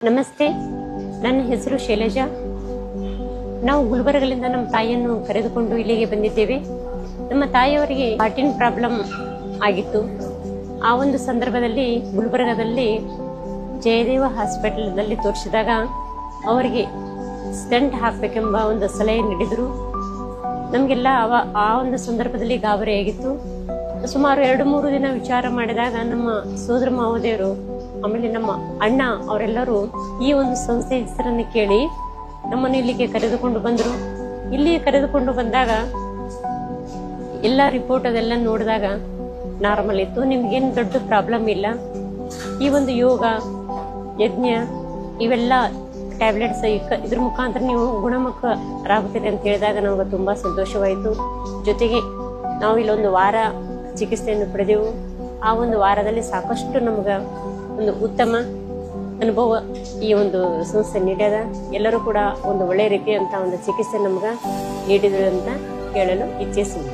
ನಮಸ್ತೆ, ನನ್ನ ಹೆಸರು ಶೈಲಜಾ. ನಾವು ಗುಲ್ಬರ್ಗದಿಂದ ನಮ್ಮ ತಾಯಿಯನ್ನು ಕರೆದುಕೊಂಡು ಇಲ್ಲಿಗೆ ಬಂದಿದ್ದೇವೆ. ನಮ್ಮ ತಾಯಿಯವರಿಗೆ ಹಾರ್ಟಿನ ಪ್ರಾಬ್ಲಮ್ ಆಗಿತ್ತು. ಆ ಒಂದು ಸಂದರ್ಭದಲ್ಲಿ ಗುಲ್ಬರ್ಗದಲ್ಲಿ ಜಯದೇವ ಹಾಸ್ಪಿಟಲ್ನಲ್ಲಿ ತೋರಿಸಿದಾಗ ಅವರಿಗೆ ಸ್ಟೆಂಟ್ ಹಾಕಬೇಕೆಂಬ ಒಂದು ಸಲಹೆ ನೀಡಿದರು. ನಮಗೆಲ್ಲ ಆ ಒಂದು ಸಂದರ್ಭದಲ್ಲಿ ಗಾಬರಿಯಾಗಿತ್ತು. ಸುಮಾರು 2-3 ದಿನ ವಿಚಾರ ಮಾಡಿದಾಗ ನಮ್ಮ ಸೋದರ ಮಾವದೇವರು ಆಮೇಲೆ ನಮ್ಮ ಅಣ್ಣ ಅವರೆಲ್ಲರೂ ಈ ಒಂದು ಸಂಸ್ಥೆ ಹೆಸರನ್ನು ಕೇಳಿ ನಮ್ಮನ್ನು ಇಲ್ಲಿಗೆ ಕರೆದುಕೊಂಡು ಬಂದರು. ಇಲ್ಲಿ ಕರೆದುಕೊಂಡು ಬಂದಾಗ ಎಲ್ಲ ರಿಪೋರ್ಟ್ ಅದೆಲ್ಲ ನೋಡಿದಾಗ ನಾರ್ಮಲ್ ಇತ್ತು. ನಿಮ್ಗೇನು ದೊಡ್ಡ ಪ್ರಾಬ್ಲಮ್ ಇಲ್ಲ. ಈ ಒಂದು ಯೋಗ ಯಜ್ಞ ಇವೆಲ್ಲ ಟ್ಯಾಬ್ಲೆಟ್ಸ್ ಇದ್ರ ಮುಖಾಂತರ ನೀವು ಗುಣಮುಖರಾಗುತ್ತೀರಿ ಅಂತ ಹೇಳಿದಾಗ ನಮಗೆ ತುಂಬಾ ಸಂತೋಷವಾಯಿತು. ಜೊತೆಗೆ ನಾವು ಇಲ್ಲೊಂದು ವಾರ ಚಿಕಿತ್ಸೆಯನ್ನು ಪಡೆದೆವು. ಆ ಒಂದು ವಾರದಲ್ಲಿ ಸಾಕಷ್ಟು ನಮ್ಗೆ ಒಂದು ಉತ್ತಮ ಅನುಭವ ಈ ಒಂದು ಸಂಸ್ಥೆ ನೀಡ್ಯದ. ಎಲ್ಲರೂ ಕೂಡ ಒಂದು ಒಳ್ಳೆ ರೀತಿಯಂತ ಒಂದು ಚಿಕಿತ್ಸೆ ನಮ್ಗೆ ನೀಡಿದ್ರು ಅಂತ ಹೇಳಲು ಇಚ್ಛಿಸುವುದು.